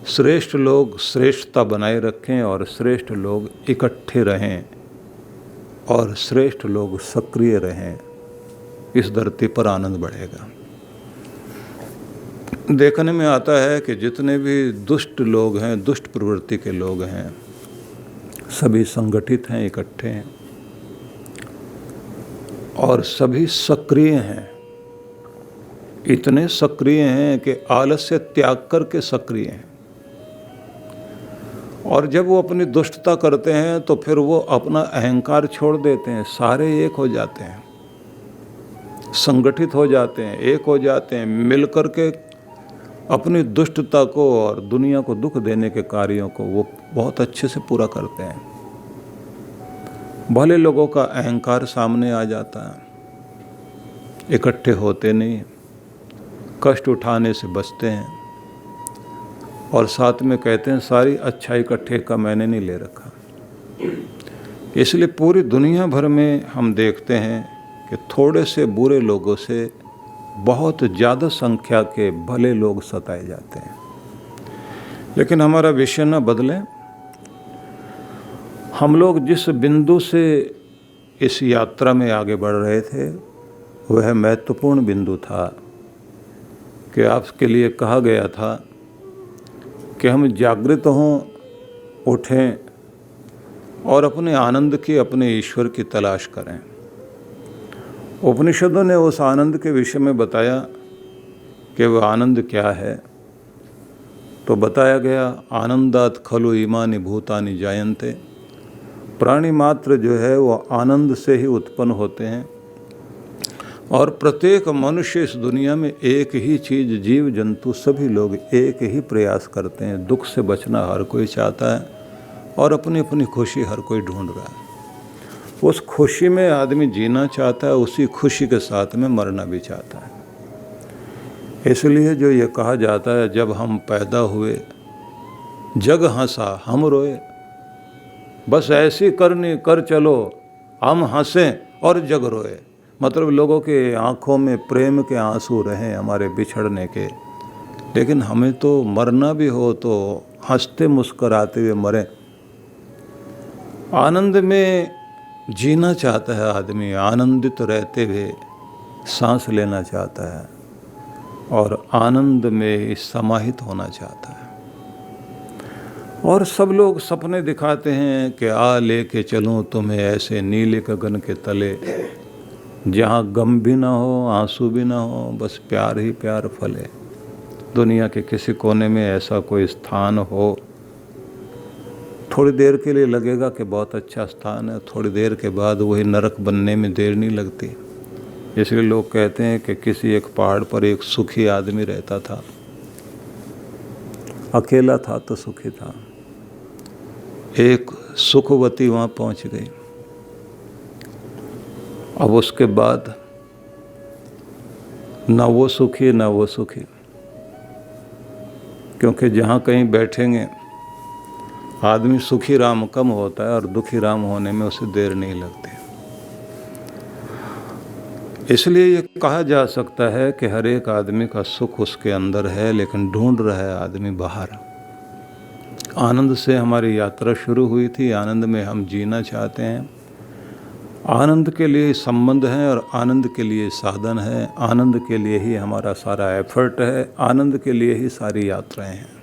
श्रेष्ठ लोग श्रेष्ठता बनाए रखें और श्रेष्ठ लोग इकट्ठे रहें और श्रेष्ठ लोग सक्रिय रहें, इस धरती पर आनंद बढ़ेगा। देखने में आता है कि जितने भी दुष्ट लोग हैं, दुष्ट प्रवृत्ति के लोग हैं, सभी संगठित हैं, इकट्ठे हैं और सभी सक्रिय हैं। इतने सक्रिय हैं कि आलस्य त्याग करके सक्रिय हैं। और जब वो अपनी दुष्टता करते हैं तो फिर वो अपना अहंकार छोड़ देते हैं, सारे एक हो जाते हैं, संगठित हो जाते हैं, एक हो जाते हैं, मिल करके अपनी दुष्टता को और दुनिया को दुख देने के कार्यों को वो बहुत अच्छे से पूरा करते हैं। भले लोगों का अहंकार सामने आ जाता है, इकट्ठे होते नहीं, कष्ट उठाने से बचते हैं और साथ में कहते हैं सारी अच्छाई का ठेका मैंने नहीं ले रखा। इसलिए पूरी दुनिया भर में हम देखते हैं कि थोड़े से बुरे लोगों से बहुत ज़्यादा संख्या के भले लोग सताए जाते हैं। लेकिन हमारा विषय न बदले। हम लोग जिस बिंदु से इस यात्रा में आगे बढ़ रहे थे वह महत्वपूर्ण बिंदु था कि आपके लिए कहा गया था कि हम जागृत हों, उठें और अपने आनंद की, अपने ईश्वर की तलाश करें। उपनिषदों ने उस आनंद के विषय में बताया कि वह आनंद क्या है। तो बताया गया, आनंदात खलु इमानि भूतानि जायन्ते। प्राणी मात्र जो है वो आनंद से ही उत्पन्न होते हैं और प्रत्येक मनुष्य इस दुनिया में एक ही चीज़, जीव जंतु सभी लोग एक ही प्रयास करते हैं। दुख से बचना हर कोई चाहता है और अपनी अपनी खुशी हर कोई ढूंढ रहा है। उस खुशी में आदमी जीना चाहता है, उसी खुशी के साथ में मरना भी चाहता है। इसलिए जो ये कहा जाता है, जब हम पैदा हुए जग हंसा हम रोए, बस ऐसी करनी कर चलो हम हंसें और जग रोए। मतलब लोगों के आँखों में प्रेम के आंसू रहें हमारे बिछड़ने के, लेकिन हमें तो मरना भी हो तो हंसते मुस्कराते हुए मरें। आनंद में जीना चाहता है आदमी, आनंदित रहते हुए सांस लेना चाहता है और आनंद में समाहित होना चाहता है। और सब लोग सपने दिखाते हैं कि आ लेके चलूं तुम्हें ऐसे नीले गगन के तले, जहाँ गम भी ना हो, आंसू भी ना हो, बस प्यार ही प्यार फले। दुनिया के किसी कोने में ऐसा कोई स्थान हो, थोड़ी देर के लिए लगेगा कि बहुत अच्छा स्थान है, थोड़ी देर के बाद वही नरक बनने में देर नहीं लगती। इसलिए लोग कहते हैं कि किसी एक पहाड़ पर एक सुखी आदमी रहता था, अकेला था तो सुखी था। एक सुखवती वहाँ पहुँच गई। अब उसके बाद ना वो सुखी ना वो सुखी, क्योंकि जहाँ कहीं बैठेंगे आदमी सुखी राम कम होता है और दुखी राम होने में उसे देर नहीं लगती। इसलिए ये कहा जा सकता है कि हर एक आदमी का सुख उसके अंदर है, लेकिन ढूंढ रहा है आदमी बाहर। आनंद से हमारी यात्रा शुरू हुई थी, आनंद में हम जीना चाहते हैं। आनंद के लिए संबंध है और आनंद के लिए साधन है, आनंद के लिए ही हमारा सारा एफर्ट है, आनंद के लिए ही सारी यात्राएं हैं।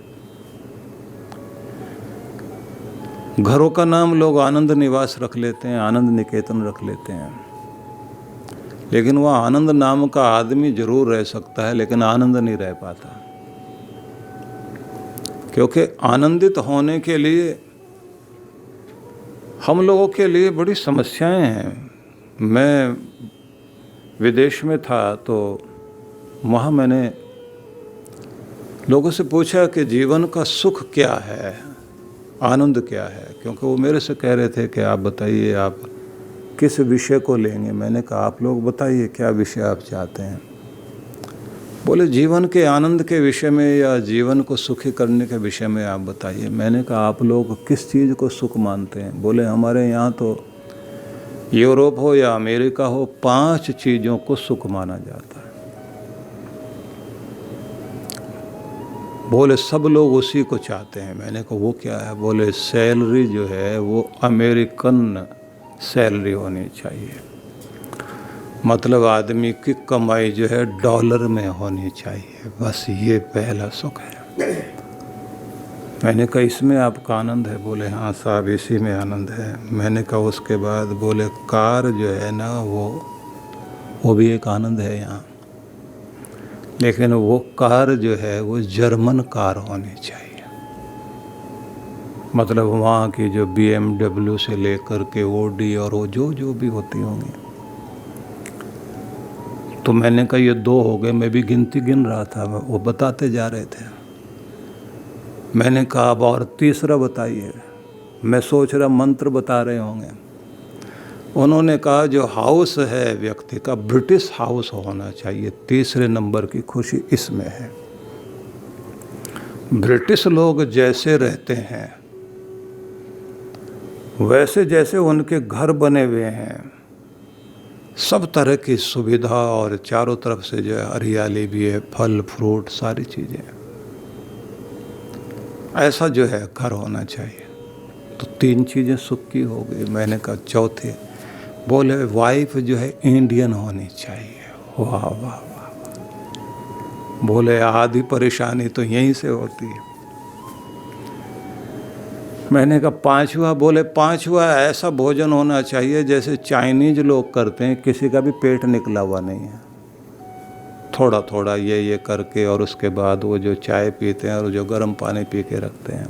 घरों का नाम लोग आनंद निवास रख लेते हैं, आनंद निकेतन रख लेते हैं, लेकिन वह आनंद नाम का आदमी जरूर रह सकता है, लेकिन आनंद नहीं रह पाता। क्योंकि आनंदित होने के लिए हम लोगों के लिए बड़ी समस्याएं हैं। मैं विदेश में था तो वहाँ मैंने लोगों से पूछा कि जीवन का सुख क्या है, आनंद क्या है। क्योंकि वो मेरे से कह रहे थे कि आप बताइए आप किस विषय को लेंगे। मैंने कहा आप लोग बताइए क्या विषय आप चाहते हैं। बोले जीवन के आनंद के विषय में या जीवन को सुखी करने के विषय में आप बताइए। मैंने कहा आप लोग किस चीज़ को सुख मानते हैं। बोले हमारे यहाँ तो यूरोप हो या अमेरिका हो, 5 चीज़ों को सुख माना जाता है। बोले सब लोग उसी को चाहते हैं। मैंने कहा वो क्या है? बोले सैलरी जो है वो अमेरिकन सैलरी होनी चाहिए, मतलब आदमी की कमाई जो है डॉलर में होनी चाहिए, बस ये पहला सुख है। मैंने कहा इसमें आपका आनंद है? बोले हाँ साहब इसी में आनंद है। मैंने कहा उसके बाद बोले कार जो है ना वो भी एक आनंद है यहाँ, लेकिन वो कार जो है वो जर्मन कार होनी चाहिए, मतलब वहाँ की जो BMW से लेकर के OD और वो जो भी होती होंगी। तो मैंने कहा ये 2 हो गए, मैं भी गिनती गिन रहा था, वो बताते जा रहे थे। मैंने कहा अब और तीसरा बताइए। मैं सोच रहा मंत्र बता रहे होंगे। उन्होंने कहा जो हाउस है व्यक्ति का ब्रिटिश हाउस होना चाहिए, तीसरे नंबर की खुशी इसमें है। ब्रिटिश लोग जैसे रहते हैं वैसे जैसे उनके घर बने हुए हैं, सब तरह की सुविधा और चारों तरफ से जो है हरियाली भी है, फल फ्रूट सारी चीज़ें, ऐसा जो है घर होना चाहिए। तो 3 चीज़ें सुख की हो गई। मैंने कहा चौथे? बोले वाइफ जो है इंडियन होनी चाहिए। वाह वाह वाह। बोले आधी परेशानी तो यहीं से होती है। मैंने कहा 5वां? बोले 5वां ऐसा भोजन होना चाहिए जैसे चाइनीज लोग करते हैं, किसी का भी पेट निकला हुआ नहीं है, थोड़ा थोड़ा ये करके, और उसके बाद वो जो चाय पीते हैं और जो गर्म पानी पी के रखते हैं।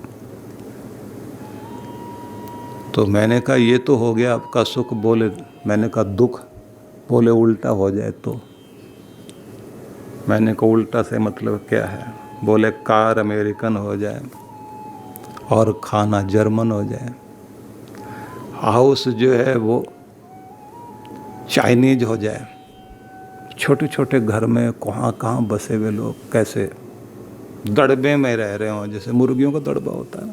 तो मैंने कहा ये तो हो गया आपका सुख। बोले, मैंने कहा दुख? बोले उल्टा हो जाए तो? मैंने कहा उल्टा से मतलब क्या है? बोले कार अमेरिकन हो जाए और खाना जर्मन हो जाए, हाउस जो है वो चाइनीज हो जाए, छोटे छोटे घर में कहाँ बसे हुए लोग कैसे दड़बे में रह रहे हों, जैसे मुर्गियों का दड़बा होता है,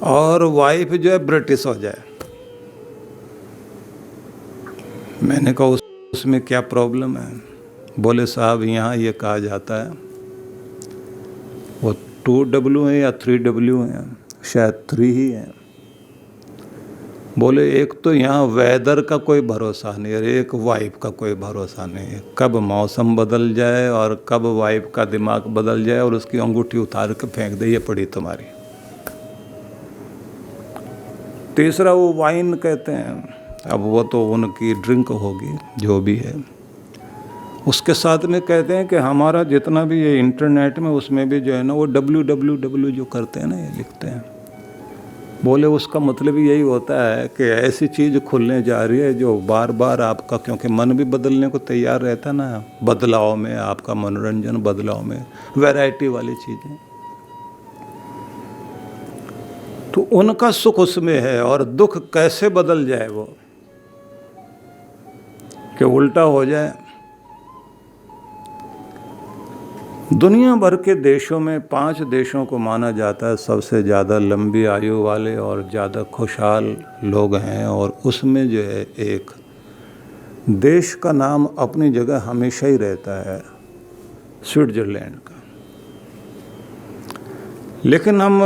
और वाइफ जो है ब्रिटिश हो जाए। मैंने कहा उसमें क्या प्रॉब्लम है? बोले साहब यहाँ ये कहा जाता है, वो 2W है या 3W है, शायद 3 ही है। बोले एक तो यहाँ वेदर का कोई भरोसा नहीं है, एक वाइफ का कोई भरोसा नहीं है, कब मौसम बदल जाए और कब वाइफ का दिमाग बदल जाए और उसकी अंगूठी उतार के फेंक दे, ये पड़ी तुम्हारी। तीसरा वो वाइन कहते हैं, अब वो तो उनकी ड्रिंक होगी जो भी है। उसके साथ में कहते हैं कि हमारा जितना भी ये इंटरनेट में उसमें भी जो है ना वो www जो करते हैं ना, ये लिखते हैं। बोले उसका मतलब यही होता है कि ऐसी चीज़ खुलने जा रही है जो बार बार आपका, क्योंकि मन भी बदलने को तैयार रहता है ना, बदलाव में आपका मनोरंजन, बदलाव में वैरायटी वाली चीज़ें, तो उनका सुख उसमें है। और दुख कैसे बदल जाए वो, कि उल्टा हो जाए। दुनिया भर के देशों में 5 देशों को माना जाता है सबसे ज़्यादा लंबी आयु वाले और ज़्यादा खुशहाल लोग हैं, और उसमें जो है एक देश का नाम अपनी जगह हमेशा ही रहता है, स्विट्ज़रलैंड का। लेकिन हम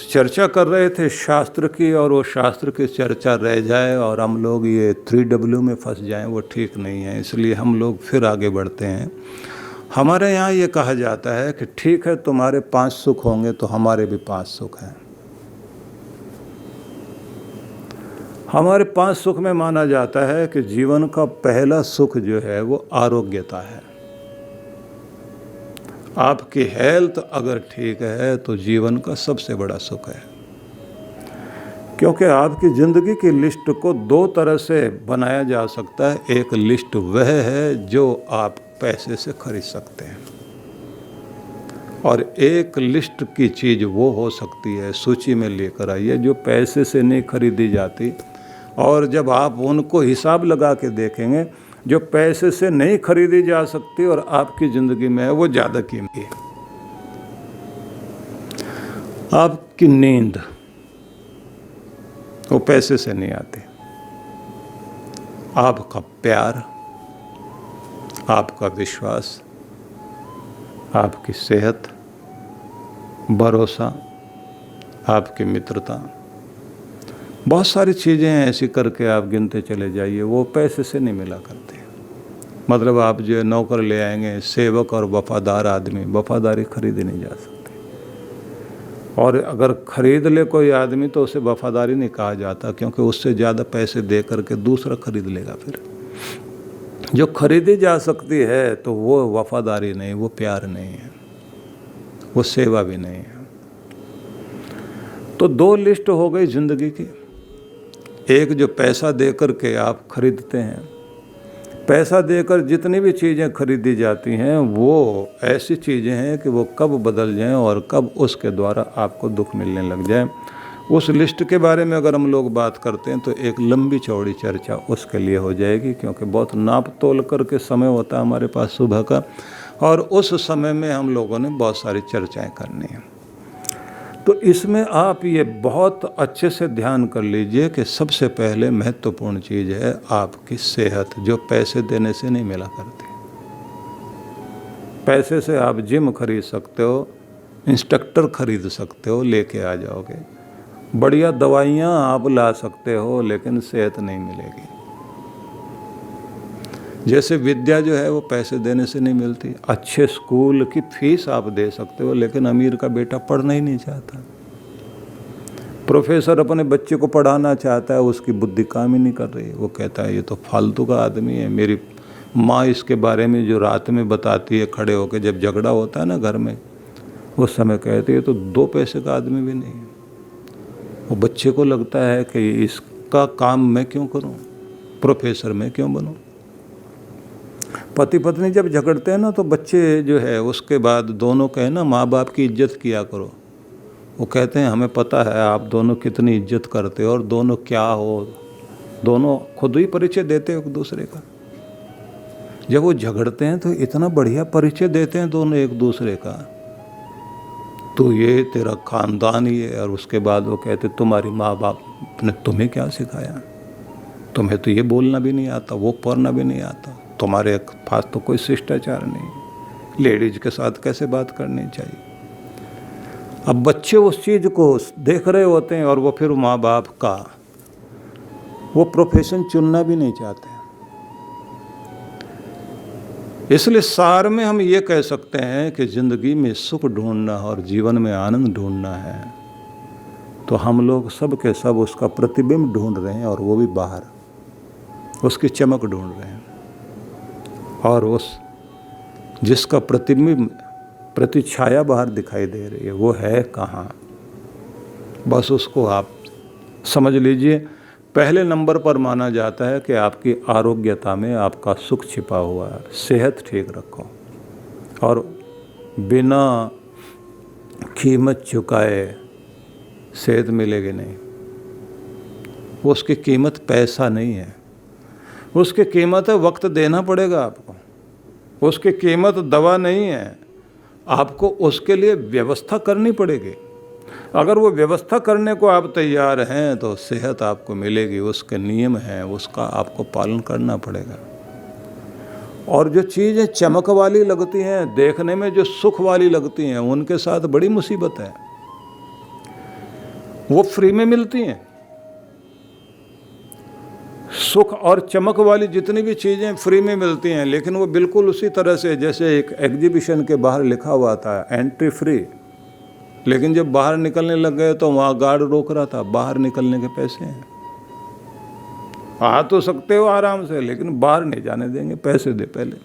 चर्चा कर रहे थे शास्त्र की, और वो शास्त्र की चर्चा रह जाए और हम लोग ये 3W में फंस जाएं, वो ठीक नहीं है। इसलिए हम लोग फिर आगे बढ़ते हैं। हमारे यहाँ ये कहा जाता है कि ठीक है तुम्हारे 5 सुख होंगे तो हमारे भी 5 सुख हैं। हमारे 5 सुख में माना जाता है कि जीवन का पहला सुख जो है वो आरोग्यता है। आपकी हेल्थ अगर ठीक है तो जीवन का सबसे बड़ा सुख है, क्योंकि आपकी ज़िंदगी की लिस्ट को 2 तरह से बनाया जा सकता है। एक लिस्ट वह है जो आप पैसे से खरीद सकते हैं, और एक लिस्ट की चीज़ वो हो सकती है, सूची में लेकर आइए, जो पैसे से नहीं खरीदी जाती, और जब आप उनको हिसाब लगा के देखेंगे, जो पैसे से नहीं खरीदी जा सकती और आपकी ज़िंदगी में है वो ज़्यादा कीमती है। आपकी नींद वो पैसे से नहीं आती, आपका प्यार, आपका विश्वास, आपकी सेहत, भरोसा, आपकी मित्रता, बहुत सारी चीज़ें हैं ऐसी करके आप गिनते चले जाइए, वो पैसे से नहीं मिला करते। मतलब आप जो नौकर ले आएंगे, सेवक और वफादार आदमी, वफादारी खरीदी नहीं जा सकती। और अगर खरीद ले कोई आदमी तो उसे वफादारी नहीं कहा जाता, क्योंकि उससे ज़्यादा पैसे दे करके दूसरा खरीद लेगा। फिर जो खरीदी जा सकती है तो वो वफादारी नहीं, वो प्यार नहीं है, वो सेवा भी नहीं है। तो दो लिस्ट हो गई जिंदगी की। एक जो पैसा दे कर के आप खरीदते हैं, पैसा देकर जितनी भी चीज़ें खरीदी जाती हैं वो ऐसी चीज़ें हैं कि वो कब बदल जाएं और कब उसके द्वारा आपको दुख मिलने लग जाए। उस लिस्ट के बारे में अगर हम लोग बात करते हैं तो एक लंबी चौड़ी चर्चा उसके लिए हो जाएगी, क्योंकि बहुत नाप तोल करके समय होता है हमारे पास सुबह का, और उस समय में हम लोगों ने बहुत सारी चर्चाएं करनी है। तो इसमें आप ये बहुत अच्छे से ध्यान कर लीजिए कि सबसे पहले महत्वपूर्ण चीज़ है आपकी सेहत, जो पैसे देने से नहीं मिला करती। पैसे से आप जिम खरीद सकते हो, इंस्ट्रक्टर खरीद सकते हो, लेके आ जाओगे, बढ़िया दवाइयाँ आप ला सकते हो, लेकिन सेहत नहीं मिलेगी। जैसे विद्या जो है वो पैसे देने से नहीं मिलती। अच्छे स्कूल की फीस आप दे सकते हो, लेकिन अमीर का बेटा पढ़ना ही नहीं चाहता। प्रोफेसर अपने बच्चे को पढ़ाना चाहता है, उसकी बुद्धि काम ही नहीं कर रही, वो कहता है ये तो फालतू का आदमी है। मेरी माँ इसके बारे में जो रात में बताती है खड़े होकर, जब झगड़ा होता है ना घर में, उस समय कहती है तो 2 पैसे का आदमी भी नहीं है। वो बच्चे को लगता है कि इसका काम मैं क्यों करूं, प्रोफेसर मैं क्यों बनूं। पति पत्नी जब झगड़ते हैं ना तो बच्चे जो है उसके बाद दोनों कहे ना माँ बाप की इज्जत किया करो, वो कहते हैं हमें पता है आप दोनों कितनी इज्जत करते हो और दोनों क्या हो, दोनों खुद ही परिचय देते हो एक दूसरे का। जब वो झगड़ते हैं तो इतना बढ़िया परिचय देते हैं दोनों एक दूसरे का, तो ये तेरा खानदान ही है। और उसके बाद वो कहते तुम्हारी माँ बाप ने तुम्हें क्या सिखाया, तुम्हें तो ये बोलना भी नहीं आता, वो पढ़ना भी नहीं आता, तुम्हारे पास तो कोई शिष्टाचार नहीं, लेडीज के साथ कैसे बात करनी चाहिए। अब बच्चे उस चीज़ को देख रहे होते हैं और वो फिर माँ बाप का वो प्रोफेशन चुनना भी नहीं चाहते। इसलिए सार में हम ये कह सकते हैं कि ज़िंदगी में सुख ढूंढना और जीवन में आनंद ढूंढना है तो हम लोग सब के सब उसका प्रतिबिंब ढूंढ रहे हैं, और वो भी बाहर, उसकी चमक ढूंढ रहे हैं। और उस जिसका प्रतिबिंब, प्रतिछाया बाहर दिखाई दे रही है, वो है कहाँ, बस उसको आप समझ लीजिए। पहले नंबर पर माना जाता है कि आपकी आरोग्यता में आपका सुख छिपा हुआ है। सेहत ठीक रखो, और बिना कीमत चुकाए सेहत मिलेगी नहीं। उसकी कीमत पैसा नहीं है, उसकी कीमत है वक्त देना पड़ेगा आपको। उसकी कीमत दवा नहीं है, आपको उसके लिए व्यवस्था करनी पड़ेगी। अगर वो व्यवस्था करने को आप तैयार हैं तो सेहत आपको मिलेगी। उसके नियम हैं, उसका आपको पालन करना पड़ेगा। और जो चीज़ें चमक वाली लगती हैं, देखने में जो सुख वाली लगती हैं, उनके साथ बड़ी मुसीबत है। वो फ्री में मिलती हैं। सुख और चमक वाली जितनी भी चीज़ें फ्री में मिलती हैं, लेकिन वो बिल्कुल उसी तरह से जैसे एक एग्जीबिशन के बाहर लिखा हुआ था एंट्री फ्री, लेकिन जब बाहर निकलने लग गए तो वहाँ गार्ड रोक रहा था, बाहर निकलने के पैसे हैं। आ तो सकते हो आराम से, लेकिन बाहर नहीं जाने देंगे, पैसे दे पहले।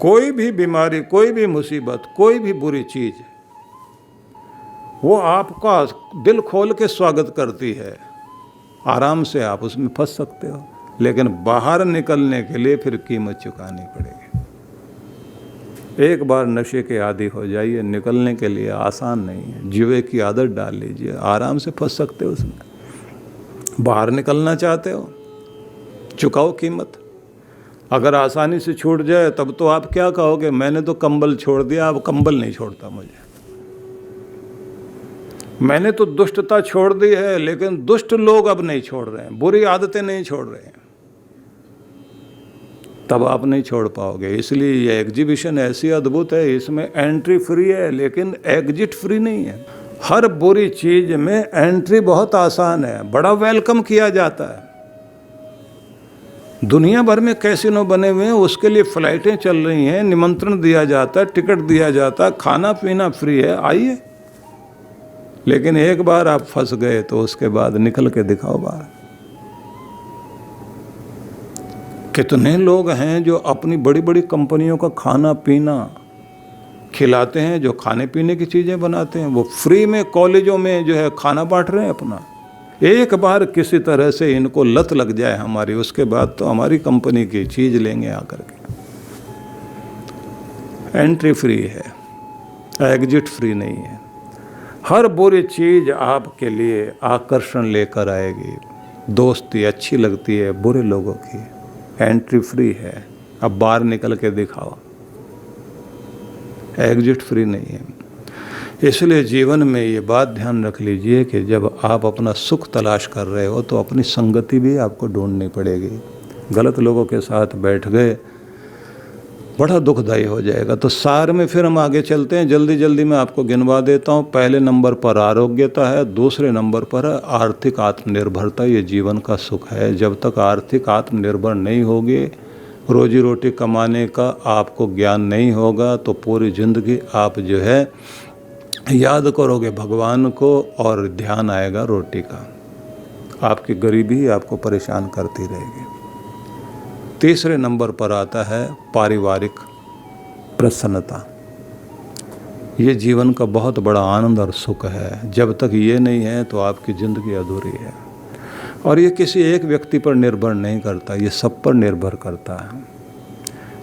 कोई भी बीमारी, कोई भी मुसीबत, कोई भी बुरी चीज़, वो आपका दिल खोल के स्वागत करती है। आराम से आप उसमें फंस सकते हो, लेकिन बाहर निकलने के लिए फिर कीमत चुकानी पड़ेगी। एक बार नशे के आदी हो जाइए, निकलने के लिए आसान नहीं है। जुए की आदत डाल लीजिए, आराम से फंस सकते हो उसमें। बाहर निकलना चाहते हो, चुकाओ कीमत। अगर आसानी से छूट जाए तब तो आप क्या कहोगे, मैंने तो कंबल छोड़ दिया, अब कंबल नहीं छोड़ता मुझे। मैंने तो दुष्टता छोड़ दी है, लेकिन दुष्ट लोग अब नहीं छोड़ रहे हैं, बुरी आदतें नहीं छोड़ रहे हैं। तब आप नहीं छोड़ पाओगे। इसलिए ये एग्जीबिशन ऐसी अद्भुत है, इसमें एंट्री फ्री है लेकिन एग्जिट फ्री नहीं है। हर बुरी चीज में एंट्री बहुत आसान है, बड़ा वेलकम किया जाता है। दुनिया भर में कैसीनो बने हुए हैं, उसके लिए फ्लाइटें चल रही हैं, निमंत्रण दिया जाता है, टिकट दिया जाता है, खाना पीना फ्री है, आइए। लेकिन एक बार आप फंस गए तो उसके बाद निकल के दिखाओ बाहर। कितने लोग हैं जो अपनी बड़ी बड़ी कंपनियों का खाना पीना खिलाते हैं, जो खाने पीने की चीज़ें बनाते हैं, वो फ्री में कॉलेजों में जो है खाना बांट रहे हैं अपना। एक बार किसी तरह से इनको लत लग जाए हमारी, उसके बाद तो हमारी कंपनी की चीज़ लेंगे आकर के। एंट्री फ्री है, एग्जिट फ्री नहीं है। हर बुरी चीज़ आपके लिए आकर्षण लेकर आएगी। दोस्ती अच्छी लगती है बुरे लोगों की, एंट्री फ्री है, अब बाहर निकल के दिखाओ, एग्जिट फ्री नहीं है। इसलिए जीवन में ये बात ध्यान रख लीजिए कि जब आप अपना सुख तलाश कर रहे हो तो अपनी संगति भी आपको ढूंढनी पड़ेगी। गलत लोगों के साथ बैठ गए, बड़ा दुखदायी हो जाएगा। तो सार में फिर हम आगे चलते हैं, जल्दी जल्दी मैं आपको गिनवा देता हूँ। पहले नंबर पर आरोग्यता है, दूसरे नंबर पर है आर्थिक आत्मनिर्भरता। ये जीवन का सुख है। जब तक आर्थिक आत्मनिर्भर नहीं होगी, रोजी रोटी कमाने का आपको ज्ञान नहीं होगा, तो पूरी ज़िंदगी आप जो है याद करोगे भगवान को और ध्यान आएगा रोटी का। आपकी गरीबी आपको परेशान करती रहेगी। तीसरे नंबर पर आता है पारिवारिक प्रसन्नता। ये जीवन का बहुत बड़ा आनंद और सुख है। जब तक ये नहीं है तो आपकी ज़िंदगी अधूरी है। और ये किसी एक व्यक्ति पर निर्भर नहीं करता, ये सब पर निर्भर करता है।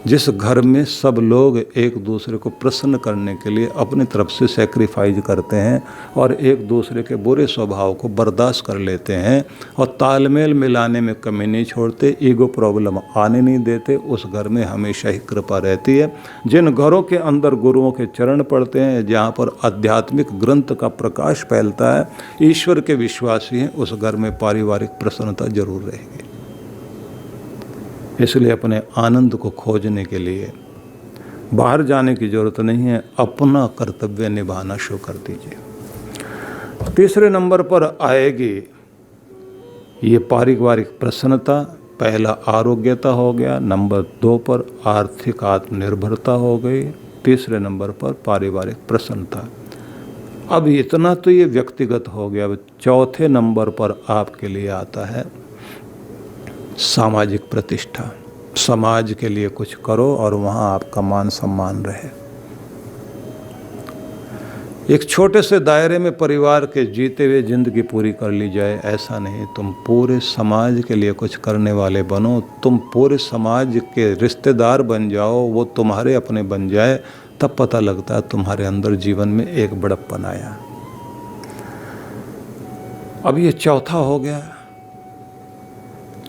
जिस घर में सब लोग एक दूसरे को प्रसन्न करने के लिए अपनी तरफ से सेक्रीफाइस करते हैं और एक दूसरे के बुरे स्वभाव को बर्दाश्त कर लेते हैं और तालमेल मिलाने में कमी नहीं छोड़ते, ईगो प्रॉब्लम आने नहीं देते, उस घर में हमेशा ही कृपा रहती है। जिन घरों के अंदर गुरुओं के चरण पड़ते हैं, जहाँ पर आध्यात्मिक ग्रंथ का प्रकाश फैलता है, ईश्वर के विश्वासी हैं, उस घर में पारिवारिक प्रसन्नता जरूर रहेगी। इसलिए अपने आनंद को खोजने के लिए बाहर जाने की ज़रूरत नहीं है, अपना कर्तव्य निभाना शुरू कर दीजिए। तीसरे नंबर पर आएगी ये पारिवारिक प्रसन्नता। पहला आरोग्यता हो गया, नंबर 2 पर आर्थिक आत्मनिर्भरता हो गई, तीसरे नंबर पर पारिवारिक प्रसन्नता। अब इतना तो ये व्यक्तिगत हो गया। अब चौथे नंबर पर आपके लिए आता है सामाजिक प्रतिष्ठा। समाज के लिए कुछ करो और वहाँ आपका मान सम्मान रहे। एक छोटे से दायरे में परिवार के जीते हुए जिंदगी पूरी कर ली जाए, ऐसा नहीं। तुम पूरे समाज के लिए कुछ करने वाले बनो, तुम पूरे समाज के रिश्तेदार बन जाओ, वो तुम्हारे अपने बन जाए, तब पता लगता है तुम्हारे अंदर जीवन में एक बड़प्पन आया। अब ये चौथा हो गया,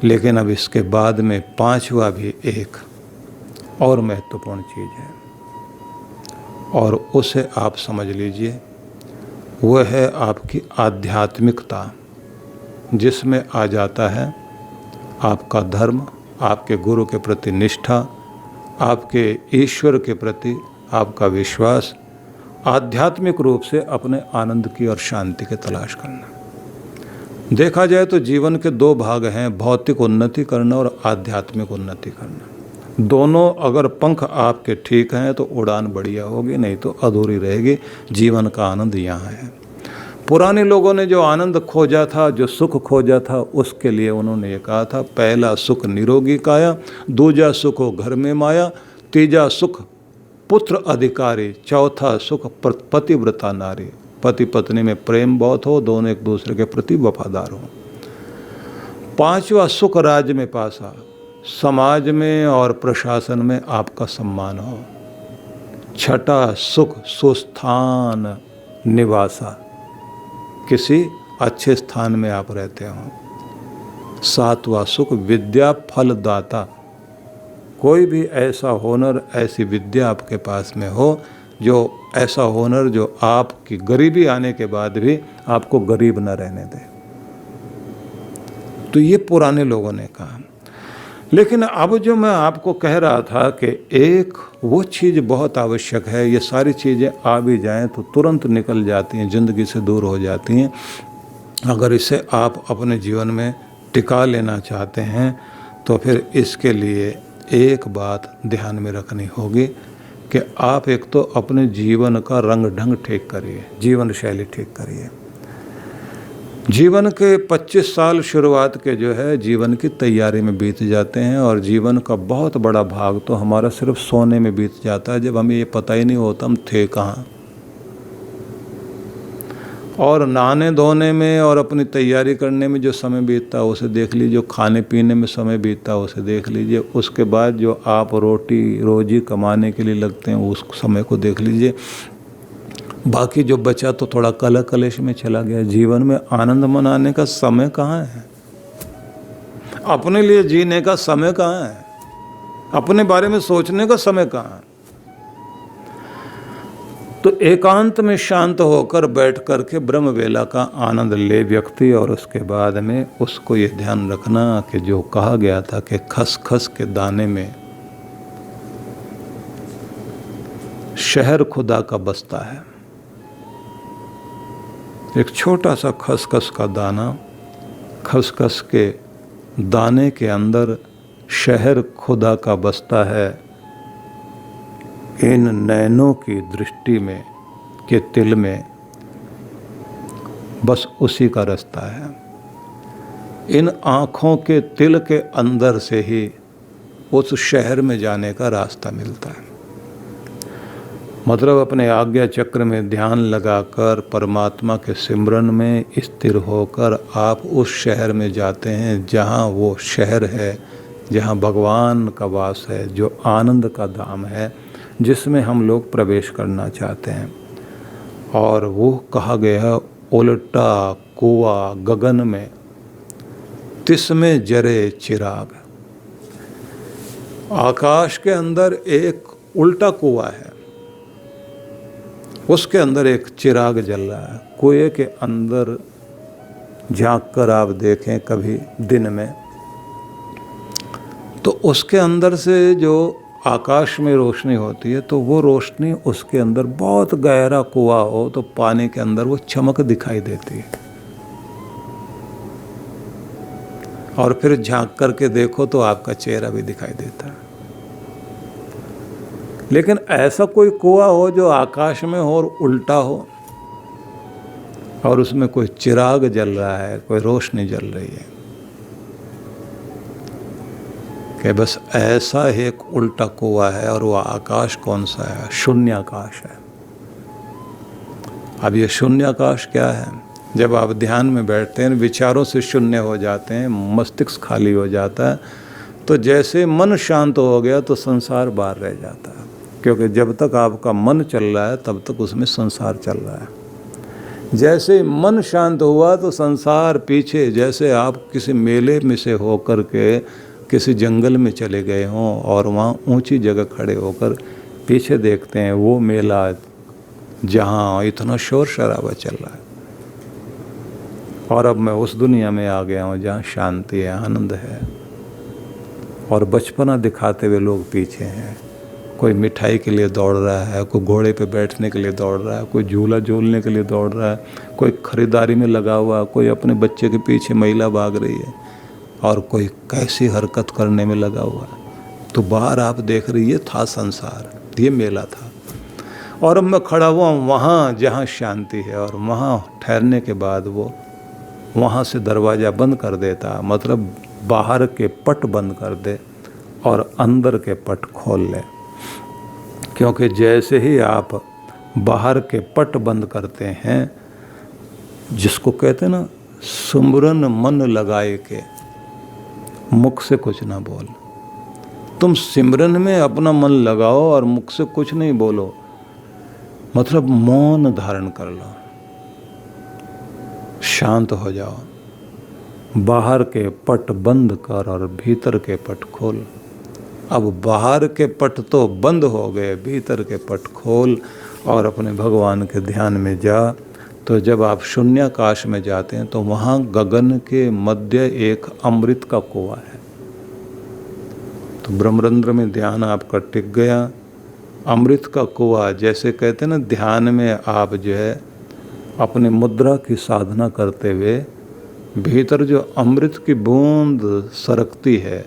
लेकिन अब इसके बाद में पांचवा भी एक और महत्वपूर्ण चीज़ है और उसे आप समझ लीजिए। वह है आपकी आध्यात्मिकता, जिसमें आ जाता है आपका धर्म, आपके गुरु के प्रति निष्ठा, आपके ईश्वर के प्रति आपका विश्वास, आध्यात्मिक रूप से अपने आनंद की और शांति की तलाश करना। देखा जाए तो जीवन के 2 भाग हैं, भौतिक उन्नति करना और आध्यात्मिक उन्नति करना। दोनों अगर पंख आपके ठीक हैं तो उड़ान बढ़िया होगी, नहीं तो अधूरी रहेगी। जीवन का आनंद यहाँ है। पुराने लोगों ने जो आनंद खोजा था, जो सुख खोजा था, उसके लिए उन्होंने ये कहा था, पहला सुख निरोगी काया, दूजा सुख हो घर में माया, तीजा सुख पुत्र अधिकारी, चौथा सुख पतिव्रता नारी। पति पत्नी में प्रेम बहुत हो, दोनों एक दूसरे के प्रति वफादार हो। पांचवा सुख राज्य में पासा, समाज में और प्रशासन में आपका सम्मान हो। छठा सुख सुस्थान निवासा, किसी अच्छे स्थान में आप रहते हो। सातवां सुख विद्या फलदाता, कोई भी ऐसा हुनर, ऐसी विद्या आपके पास में हो, जो ऐसा हुनर जो आपकी गरीबी आने के बाद भी आपको गरीब न रहने दे। तो ये पुराने लोगों ने कहा। लेकिन अब जो मैं आपको कह रहा था कि एक वो चीज़ बहुत आवश्यक है, ये सारी चीज़ें आ भी जाएं तो तुरंत निकल जाती हैं, ज़िंदगी से दूर हो जाती हैं। अगर इसे आप अपने जीवन में टिका लेना चाहते हैं तो फिर इसके लिए एक बात ध्यान में रखनी होगी कि आप एक तो अपने जीवन का रंग ढंग ठीक करिए, जीवन शैली ठीक करिए। जीवन के 25 साल शुरुआत के जो है जीवन की तैयारी में बीत जाते हैं और जीवन का बहुत बड़ा भाग तो हमारा सिर्फ सोने में बीत जाता है, जब हमें ये पता ही नहीं होता हम थे कहाँ। और नहाने धोने में और अपनी तैयारी करने में जो समय बीतता है उसे देख लीजिए, जो खाने पीने में समय बीतता है उसे देख लीजिए, उसके बाद जो आप रोटी रोजी कमाने के लिए लगते हैं उस समय को देख लीजिए। बाकी जो बचा तो थोड़ा कलह कलेश में चला गया। जीवन में आनंद मनाने का समय कहाँ है? अपने लिए जीने का समय कहाँ है? अपने बारे में सोचने का समय कहाँ है? तो एकांत में शांत होकर बैठ करके ब्रह्म वेला का आनंद ले व्यक्ति, और उसके बाद में उसको ये ध्यान रखना कि जो कहा गया था कि खसखस के दाने में शहर खुदा का बसता है। एक छोटा सा खसखस का दाना, खसखस के दाने के अंदर शहर खुदा का बसता है। इन नैनों की दृष्टि में के तिल में बस उसी का रास्ता है। इन आँखों के तिल के अंदर से ही उस शहर में जाने का रास्ता मिलता है। मतलब अपने आज्ञा चक्र में ध्यान लगाकर परमात्मा के सिमरन में स्थिर होकर आप उस शहर में जाते हैं जहाँ वो शहर है, जहाँ भगवान का वास है, जो आनंद का धाम है, जिसमें हम लोग प्रवेश करना चाहते हैं। और वो कहा गया उल्टा कुआं गगन में, तिसमें जरे चिराग। आकाश के अंदर एक उल्टा कुआं है, उसके अंदर एक चिराग जल रहा है। कुएं के अंदर झांक कर आप देखें कभी दिन में, तो उसके अंदर से जो आकाश में रोशनी होती है तो वो रोशनी उसके अंदर, बहुत गहरा कुआं हो तो पानी के अंदर वो चमक दिखाई देती है। और फिर झांक करके देखो तो आपका चेहरा भी दिखाई देता है। लेकिन ऐसा कोई कुआं हो जो आकाश में हो और उल्टा हो और उसमें कोई चिराग जल रहा है, कोई रोशनी जल रही है, कि बस ऐसा एक उल्टा कुआं है। और वो आकाश कौन सा है? शून्याकाश है। अब ये शून्याकाश क्या है? जब आप ध्यान में बैठते हैं, विचारों से शून्य हो जाते हैं, मस्तिष्क खाली हो जाता है, तो जैसे मन शांत हो गया तो संसार बाहर रह जाता है। क्योंकि जब तक आपका मन चल रहा है तब तक उसमें संसार चल रहा है। जैसे मन शांत हुआ तो संसार पीछे, जैसे आप किसी मेले में से होकर के किसी जंगल में चले गए हों और वहाँ ऊंची जगह खड़े होकर पीछे देखते हैं वो मेला जहाँ इतना शोर शराबा चल रहा है, और अब मैं उस दुनिया में आ गया हूँ जहाँ शांति है, आनंद है, और बचपना दिखाते हुए लोग पीछे हैं। कोई मिठाई के लिए दौड़ रहा है, कोई घोड़े पे बैठने के लिए दौड़ रहा है, कोई झूला झूलने के लिए दौड़ रहा है, कोई खरीदारी में लगा हुआ, कोई अपने बच्चे के पीछे महिला भाग रही है, और कोई कैसी हरकत करने में लगा हुआ है। तो बाहर आप देख रही, ये था संसार, ये मेला था। और अब मैं खड़ा हुआ वहाँ जहाँ शांति है, और वहाँ ठहरने के बाद वो वहाँ से दरवाज़ा बंद कर देता, मतलब बाहर के पट बंद कर दे और अंदर के पट खोल ले। क्योंकि जैसे ही आप बाहर के पट बंद करते हैं, जिसको कहते हैं ना, सुमरन मन लगाए के मुख से कुछ ना बोल। तुम सिमरन में अपना मन लगाओ और मुख से कुछ नहीं बोलो, मतलब मौन धारण कर लो, शांत हो जाओ, बाहर के पट बंद कर और भीतर के पट खोल। अब बाहर के पट तो बंद हो गए, भीतर के पट खोल और अपने भगवान के ध्यान में जा। तो जब आप शून्याकाश में जाते हैं तो वहाँ गगन के मध्य एक अमृत का कुआं है। तो ब्रह्मरंध्र में ध्यान आपका टिक गया। अमृत का कुआं, जैसे कहते हैं ना, ध्यान में आप जो है अपने मुद्रा की साधना करते हुए भीतर जो अमृत की बूंद सरकती है,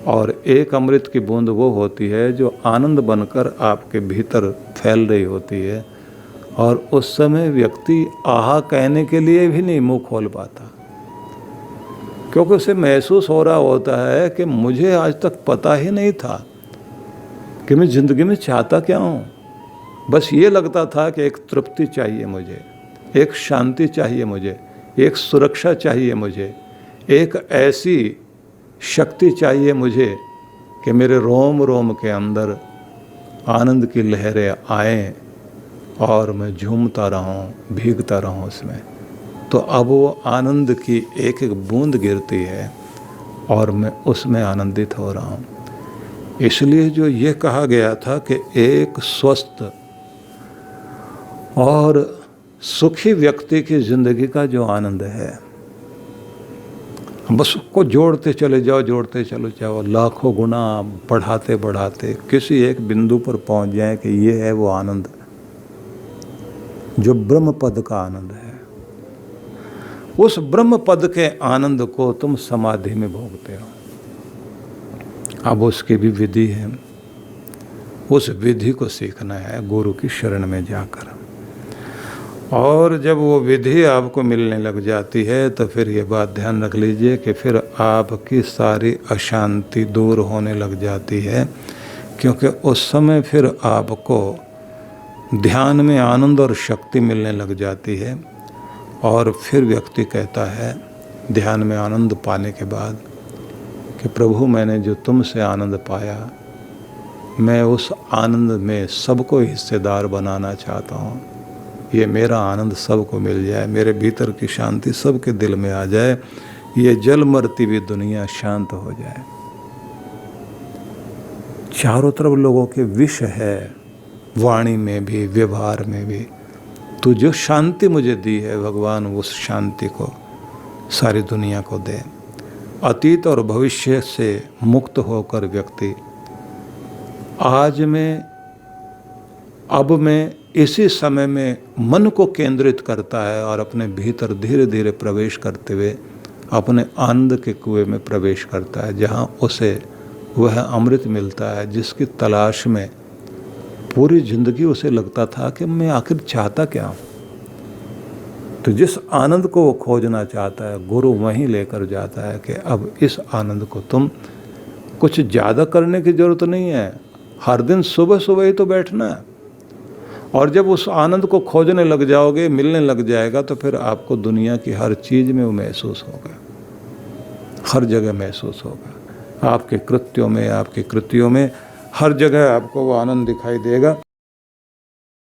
और एक अमृत की बूंद वो होती है जो आनंद बनकर आपके भीतर फैल रही होती है, और उस समय व्यक्ति आहा कहने के लिए भी नहीं मुंह खोल पाता, क्योंकि उसे महसूस हो रहा होता है कि मुझे आज तक पता ही नहीं था कि मैं ज़िंदगी में चाहता क्या हूँ। बस ये लगता था कि एक तृप्ति चाहिए मुझे, एक शांति चाहिए मुझे, एक सुरक्षा चाहिए मुझे, एक ऐसी शक्ति चाहिए मुझे कि मेरे रोम रोम के अंदर आनंद की लहरें आएं और मैं झूमता रहूं, भीगता रहूं उसमें। तो अब वो आनंद की एक एक बूंद गिरती है और मैं उसमें आनंदित हो रहा हूं। इसलिए जो ये कहा गया था कि एक स्वस्थ और सुखी व्यक्ति की जिंदगी का जो आनंद है, बस उसको जोड़ते चले जाओ, जोड़ते चले जाओ, लाखों गुना बढ़ाते बढ़ाते किसी एक बिंदु पर पहुंच जाए कि ये है वो आनंद जो ब्रह्म पद का आनंद है। उस ब्रह्म पद के आनंद को तुम समाधि में भोगते हो। अब उसकी भी विधि है, उस विधि को सीखना है गुरु की शरण में जाकर। और जब वो विधि आपको मिलने लग जाती है तो फिर ये बात ध्यान रख लीजिए कि फिर आपकी सारी अशांति दूर होने लग जाती है, क्योंकि उस समय फिर आपको ध्यान में आनंद और शक्ति मिलने लग जाती है। और फिर व्यक्ति कहता है ध्यान में आनंद पाने के बाद कि प्रभु, मैंने जो तुमसे आनंद पाया, मैं उस आनंद में सबको हिस्सेदार बनाना चाहता हूँ। ये मेरा आनंद सबको मिल जाए, मेरे भीतर की शांति सबके दिल में आ जाए, ये जल मरती हुई दुनिया शांत हो जाए। चारों तरफ लोगों के विष है, वाणी में भी, व्यवहार में भी। तो जो शांति मुझे दी है भगवान, उस शांति को सारी दुनिया को दे। अतीत और भविष्य से मुक्त होकर व्यक्ति आज में, अब में, इसी समय में मन को केंद्रित करता है और अपने भीतर धीरे धीरे प्रवेश करते हुए अपने आनंद के कुएं में प्रवेश करता है, जहाँ उसे वह अमृत मिलता है जिसकी तलाश में पूरी जिंदगी उसे लगता था कि मैं आखिर चाहता क्या हूँ। तो जिस आनंद को वो खोजना चाहता है, गुरु वहीं लेकर जाता है कि अब इस आनंद को तुम कुछ ज़्यादा करने की ज़रूरत नहीं है, हर दिन सुबह सुबह ही तो बैठना है। और जब उस आनंद को खोजने लग जाओगे, मिलने लग जाएगा, तो फिर आपको दुनिया की हर चीज़ में वो महसूस होगा, हर जगह महसूस होगा, आपके कृत्यों में, आपकी कृतियों में, हर जगह आपको वो आनंद दिखाई देगा।